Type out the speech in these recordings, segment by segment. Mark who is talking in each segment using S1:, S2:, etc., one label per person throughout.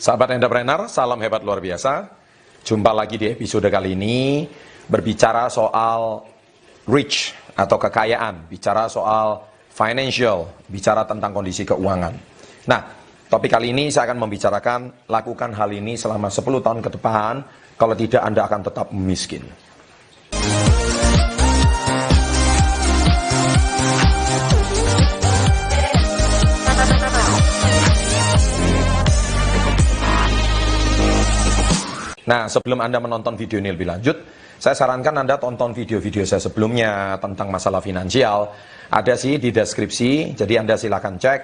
S1: Sahabat entrepreneur, salam hebat luar biasa. Jumpa lagi di episode kali ini berbicara soal rich atau kekayaan, bicara soal financial, bicara tentang kondisi keuangan. Nah, topik kali ini saya akan membicarakan lakukan hal ini selama 10 tahun ke depan, kalau tidak Anda akan tetap miskin. Nah, sebelum Anda menonton video ini lebih lanjut, saya sarankan Anda tonton video-video saya sebelumnya tentang masalah finansial. Ada sih di deskripsi, jadi Anda silakan cek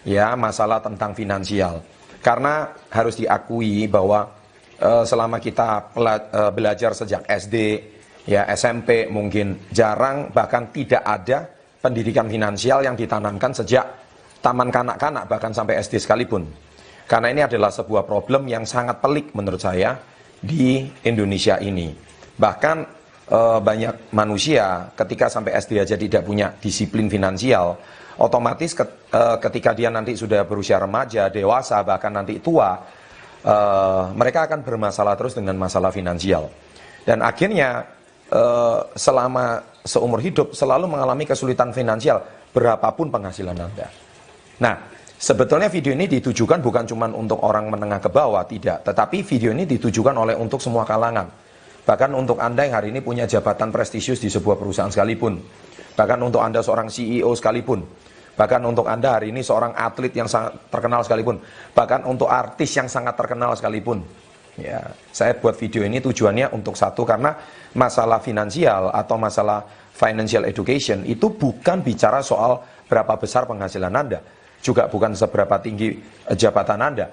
S1: ya masalah tentang finansial. Karena harus diakui bahwa selama kita belajar sejak SD, ya SMP mungkin jarang bahkan tidak ada pendidikan finansial yang ditanamkan sejak taman kanak-kanak bahkan sampai SD sekalipun. Karena ini adalah sebuah problem yang sangat pelik menurut saya di Indonesia ini. Bahkan banyak manusia ketika sampai SD aja tidak punya disiplin finansial, otomatis ketika dia nanti sudah berusia remaja, dewasa, bahkan nanti tua, mereka akan bermasalah terus dengan masalah finansial. Dan akhirnya selama seumur hidup selalu mengalami kesulitan finansial berapapun penghasilan Anda. Nah, sebetulnya video ini ditujukan bukan cuma untuk orang menengah ke bawah, tidak. Tetapi video ini ditujukan untuk semua kalangan. Bahkan untuk Anda yang hari ini punya jabatan prestisius di sebuah perusahaan sekalipun. Bahkan untuk Anda seorang CEO sekalipun. Bahkan untuk Anda hari ini seorang atlet yang sangat terkenal sekalipun. Bahkan untuk artis yang sangat terkenal sekalipun. Ya, saya buat video ini tujuannya untuk satu, karena masalah finansial atau masalah financial education itu bukan bicara soal berapa besar penghasilan Anda. Juga bukan seberapa tinggi jabatan Anda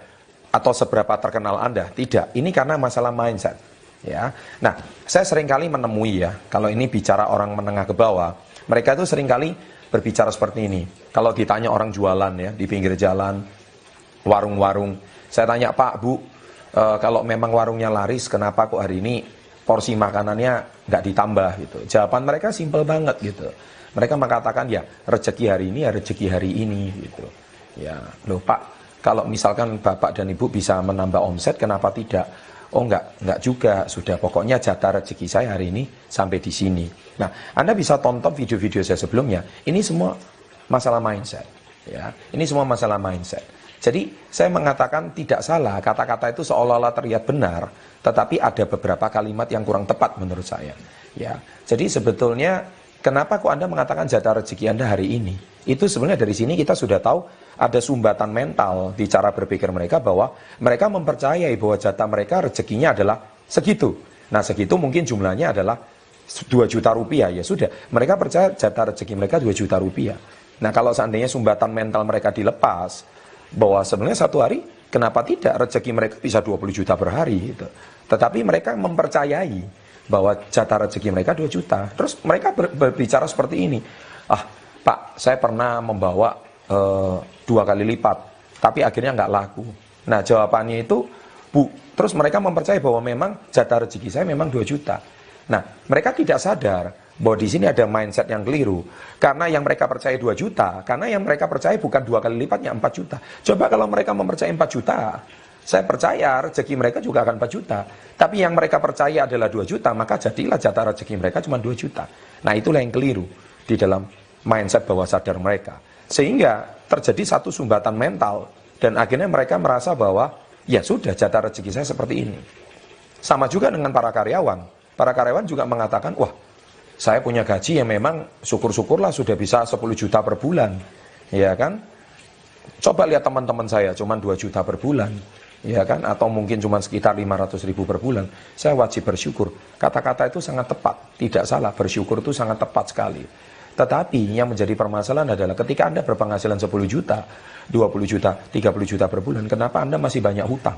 S1: atau seberapa terkenal Anda, tidak. Ini karena masalah mindset, ya. Nah, saya seringkali menemui ya, kalau ini bicara orang menengah ke bawah, mereka itu seringkali berbicara seperti ini. Kalau ditanya orang jualan ya di pinggir jalan, warung-warung, saya tanya, "Pak, Bu, kalau memang warungnya laris, kenapa kok hari ini porsi makanannya nggak ditambah?" gitu. Jawaban mereka simpel banget gitu. Mereka mengatakan ya rezeki hari ini ya rezeki hari ini gitu. Ya, loh Pak, kalau misalkan Bapak dan Ibu bisa menambah omset, kenapa tidak? Oh enggak juga, sudah pokoknya jatah rezeki saya hari ini sampai di sini. Nah, Anda bisa tonton video-video saya sebelumnya. Ini semua masalah mindset, ya. Ini semua masalah mindset. Jadi, saya mengatakan tidak salah, kata-kata itu seolah-olah terlihat benar, tetapi ada beberapa kalimat yang kurang tepat menurut saya. Ya. Jadi sebetulnya kenapa kok Anda mengatakan jatah rezeki Anda hari ini? Itu sebenarnya dari sini kita sudah tahu ada sumbatan mental di cara berpikir mereka, bahwa mereka mempercayai bahwa jatah mereka rezekinya adalah segitu. Nah, segitu mungkin jumlahnya adalah 2 juta rupiah. Ya sudah, mereka percaya jatah rezeki mereka 2 juta rupiah. Nah, kalau seandainya sumbatan mental mereka dilepas, bahwa sebenarnya satu hari kenapa tidak rezeki mereka bisa 20 juta per hari gitu. Tetapi mereka mempercayai bahwa jatah rezeki mereka 2 juta. Terus mereka berbicara seperti ini. "Ah, Pak, saya pernah membawa 2 kali lipat, tapi akhirnya nggak laku." Nah, jawabannya itu, "Bu," terus mereka mempercayai bahwa memang jatah rezeki saya memang 2 juta. Nah, mereka tidak sadar bahwa di sini ada mindset yang keliru. Karena yang mereka percaya 2 juta, karena yang mereka percaya bukan 2 kali lipatnya 4 juta. Coba kalau mereka mempercayai 4 juta, saya percaya rezeki mereka juga akan 4 juta. Tapi yang mereka percaya adalah 2 juta, maka jadilah jatah rezeki mereka cuma 2 juta. Nah, itulah yang keliru di dalam mindset bawah sadar mereka. Sehingga terjadi satu sumbatan mental, dan akhirnya mereka merasa bahwa ya sudah, jatah rezeki saya seperti ini. Sama juga dengan para karyawan. Para karyawan juga mengatakan, "Wah, saya punya gaji yang memang syukur-syukurlah sudah bisa 10 juta per bulan." Ya kan? Coba lihat teman-teman saya, cuma 2 juta per bulan. Ya kan? Atau mungkin cuma sekitar 500 ribu per bulan. Saya wajib bersyukur. Kata-kata itu sangat tepat. Tidak salah, bersyukur itu sangat tepat sekali. Tetapi yang menjadi permasalahan adalah ketika Anda berpenghasilan 10 juta, 20 juta, 30 juta per bulan, kenapa Anda masih banyak hutang?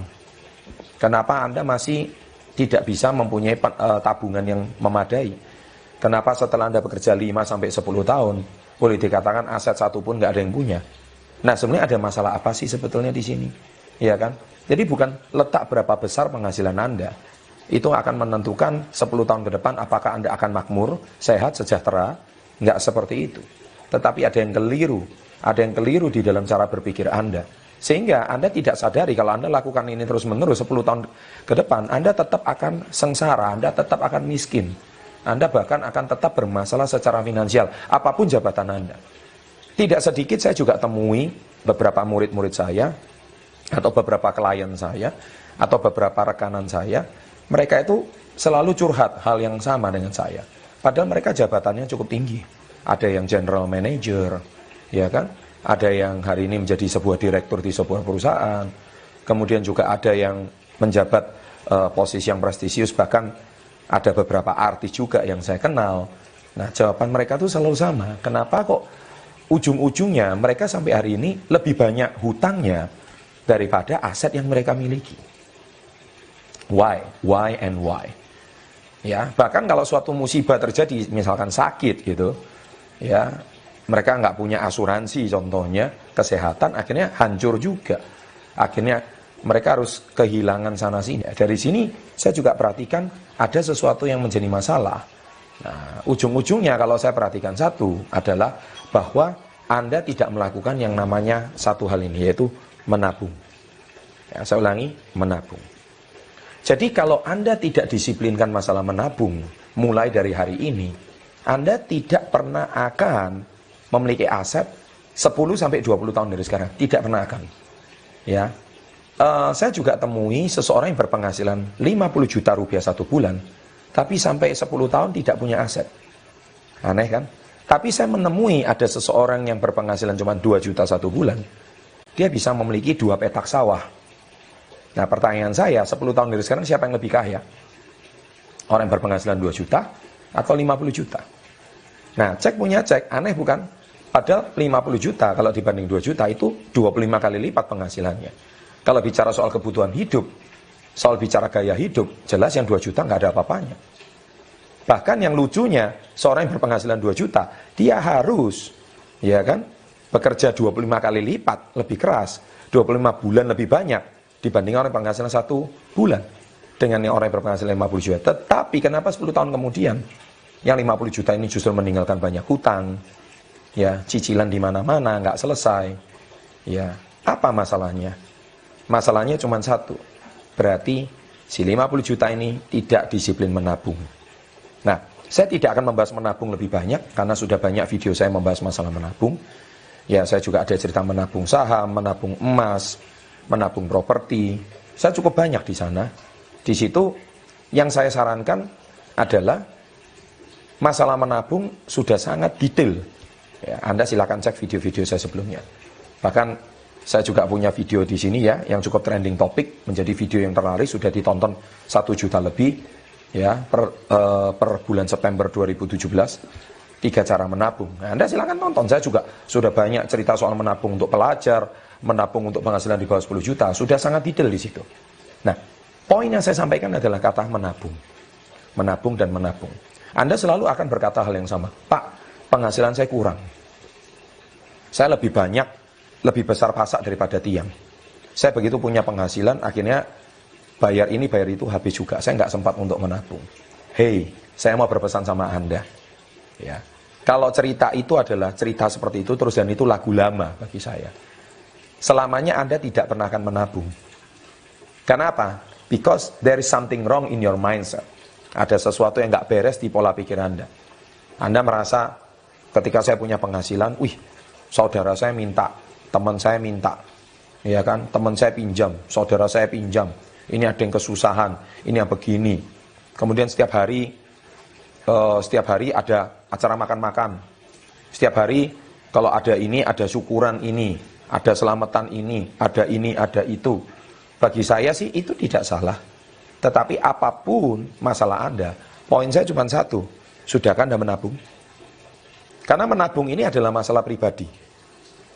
S1: Kenapa Anda masih tidak bisa mempunyai tabungan yang memadai? Kenapa setelah Anda bekerja 5 sampai 10 tahun, boleh dikatakan aset satu pun nggak ada yang punya? Nah, sebenarnya ada masalah apa sih sebetulnya di sini? Ya kan? Jadi bukan letak berapa besar penghasilan Anda. Itu akan menentukan 10 tahun ke depan apakah Anda akan makmur, sehat, sejahtera. Nggak seperti itu. Tetapi ada yang keliru di dalam cara berpikir Anda. Sehingga Anda tidak sadari kalau Anda lakukan ini terus-menerus 10 tahun ke depan, Anda tetap akan sengsara, Anda tetap akan miskin. Anda bahkan akan tetap bermasalah secara finansial, apapun jabatan Anda. Tidak sedikit saya juga temui beberapa murid-murid saya, atau beberapa klien saya, atau beberapa rekanan saya, mereka itu selalu curhat hal yang sama dengan saya. Padahal mereka jabatannya cukup tinggi. Ada yang general manager, ya kan? Ada yang hari ini menjadi sebuah direktur di sebuah perusahaan. Kemudian juga ada yang menjabat posisi yang prestisius, bahkan ada beberapa artis juga yang saya kenal. Nah, jawaban mereka tuh selalu sama. Kenapa kok ujung-ujungnya mereka sampai hari ini lebih banyak hutangnya daripada aset yang mereka miliki? Why? Why and why? Ya, bahkan kalau suatu musibah terjadi, misalkan sakit gitu, ya, mereka nggak punya asuransi contohnya, kesehatan, akhirnya hancur juga. Akhirnya mereka harus kehilangan sana-sini. Dari sini saya juga perhatikan ada sesuatu yang menjadi masalah. Nah, ujung-ujungnya kalau saya perhatikan satu adalah bahwa Anda tidak melakukan yang namanya satu hal ini, yaitu menabung. Ya, saya ulangi, menabung. Jadi kalau Anda tidak disiplinkan masalah menabung, mulai dari hari ini, Anda tidak pernah akan memiliki aset 10-20 tahun dari sekarang. Tidak pernah akan. Ya, saya juga temui seseorang yang berpenghasilan 50 juta rupiah satu bulan, tapi sampai 10 tahun tidak punya aset. Aneh kan? Tapi saya menemui ada seseorang yang berpenghasilan cuma 2 juta satu bulan, dia bisa memiliki 2 petak sawah. Nah, pertanyaan saya, 10 tahun dari sekarang siapa yang lebih kaya? Orang yang berpenghasilan 2 juta atau 50 juta? Nah, cek punya cek, aneh bukan? Padahal 50 juta kalau dibanding 2 juta itu 25 kali lipat penghasilannya. Kalau bicara soal kebutuhan hidup, soal bicara gaya hidup, jelas yang 2 juta nggak ada apa-apanya. Bahkan yang lucunya, seorang yang berpenghasilan 2 juta, dia harus, ya kan, bekerja 25 kali lipat, lebih keras, 25 bulan lebih banyak, dibanding orang yang berpenghasilan 1 bulan. Dengan yang orang yang berpenghasilan 50 juta. Tetapi kenapa 10 tahun kemudian, yang 50 juta ini justru meninggalkan banyak hutang, ya, cicilan di mana-mana, nggak selesai. Ya, apa masalahnya? Masalahnya cuma satu. Berarti si 50 juta ini tidak disiplin menabung. Nah, saya tidak akan membahas menabung lebih banyak karena sudah banyak video saya membahas masalah menabung. Ya, saya juga ada cerita menabung saham, menabung emas, menabung properti. Saya cukup banyak di sana. Di situ yang saya sarankan adalah masalah menabung sudah sangat detail. Ya, Anda silakan cek video-video saya sebelumnya. Bahkan saya juga punya video di sini ya, yang cukup trending topik, menjadi video yang terlaris, sudah ditonton 1 juta lebih ya per bulan September 2017. 3 cara menabung. Nah, Anda silakan tonton. Saya juga sudah banyak cerita soal menabung untuk pelajar, menabung untuk penghasilan di bawah 10 juta, sudah sangat detail di situ. Nah, poin yang saya sampaikan adalah kata menabung. Menabung dan menabung. Anda selalu akan berkata hal yang sama. Pak, penghasilan saya kurang. Saya lebih banyak, lebih besar pasak daripada tiang. Saya begitu punya penghasilan, akhirnya bayar ini, bayar itu habis juga. Saya nggak sempat untuk menabung. Hei, saya mau berpesan sama Anda. Ya, kalau cerita itu adalah cerita seperti itu, terus dan itu lagu lama bagi saya. Selamanya Anda tidak pernah akan menabung. Kenapa? Because there is something wrong in your mindset. Ada sesuatu yang nggak beres di pola pikir Anda. Anda merasa ketika saya punya penghasilan, wih, saudara saya minta, teman saya minta, ya kan, teman saya pinjam, saudara saya pinjam, ini ada yang kesusahan, ini yang begini. Kemudian setiap hari ada acara makan-makan. Setiap hari kalau ada ini, ada syukuran ini, ada selamatan ini, ada itu. Bagi saya sih itu tidak salah. Tetapi apapun masalah Anda, poin saya cuma satu, sudahkah Anda menabung? Karena menabung ini adalah masalah pribadi,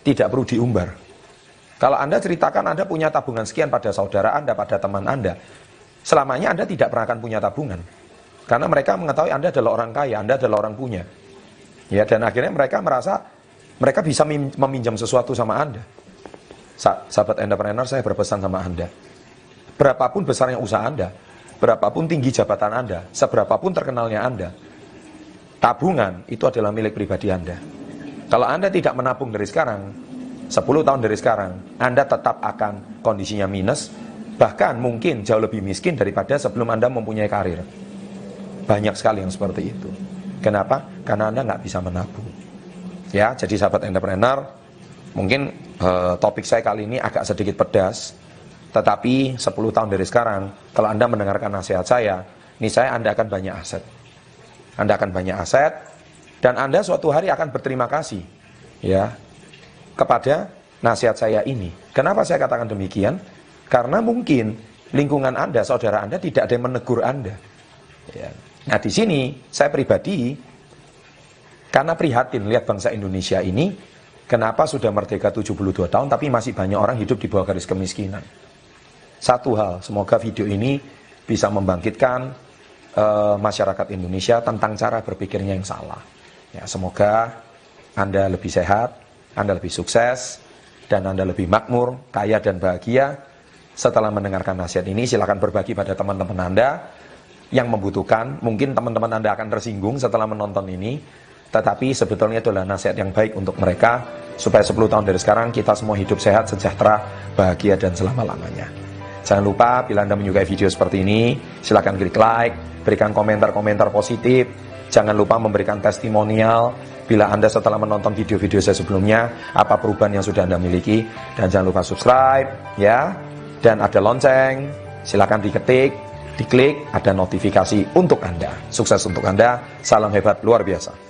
S1: tidak perlu diumbar. Kalau Anda ceritakan Anda punya tabungan sekian pada saudara Anda, pada teman Anda, selamanya Anda tidak pernah akan punya tabungan. Karena mereka mengetahui Anda adalah orang kaya, Anda adalah orang punya. Ya, dan akhirnya mereka merasa mereka bisa meminjam sesuatu sama Anda. Sahabat entrepreneur, saya berpesan sama Anda. Berapapun besarnya usaha Anda, berapapun tinggi jabatan Anda, seberapapun terkenalnya Anda, tabungan itu adalah milik pribadi Anda. Kalau Anda tidak menabung dari sekarang, 10 tahun dari sekarang, Anda tetap akan kondisinya minus, bahkan mungkin jauh lebih miskin daripada sebelum Anda mempunyai karir. Banyak sekali yang seperti itu. Kenapa? Karena Anda nggak bisa menabung. Ya, jadi sahabat entrepreneur, mungkin topik saya kali ini agak sedikit pedas, tetapi 10 tahun dari sekarang, kalau Anda mendengarkan nasihat saya, niscaya Anda akan banyak aset. Anda akan banyak aset, dan Anda suatu hari akan berterima kasih, ya, kepada nasihat saya ini. Kenapa saya katakan demikian? Karena mungkin lingkungan Anda, saudara Anda tidak ada yang menegur Anda. Ya. Nah, di sini saya pribadi, karena prihatin lihat bangsa Indonesia ini, kenapa sudah merdeka 72 tahun, tapi masih banyak orang hidup di bawah garis kemiskinan. Satu hal, semoga video ini bisa membangkitkan masyarakat Indonesia tentang cara berpikirnya yang salah. Ya, semoga Anda lebih sehat, Anda lebih sukses, dan Anda lebih makmur, kaya dan bahagia. Setelah mendengarkan nasihat ini, silakan berbagi pada teman-teman Anda yang membutuhkan. Mungkin teman-teman Anda akan tersinggung setelah menonton ini, tetapi sebetulnya itulah nasihat yang baik untuk mereka, supaya 10 tahun dari sekarang kita semua hidup sehat, sejahtera, bahagia, dan selama-lamanya. Jangan lupa, bila Anda menyukai video seperti ini, silakan klik like, berikan komentar-komentar positif. Jangan lupa memberikan testimonial bila Anda setelah menonton video-video saya sebelumnya, apa perubahan yang sudah Anda miliki. Dan jangan lupa subscribe, ya. Dan ada lonceng, silakan diketik, diklik, ada notifikasi untuk Anda. Sukses untuk Anda, salam hebat luar biasa.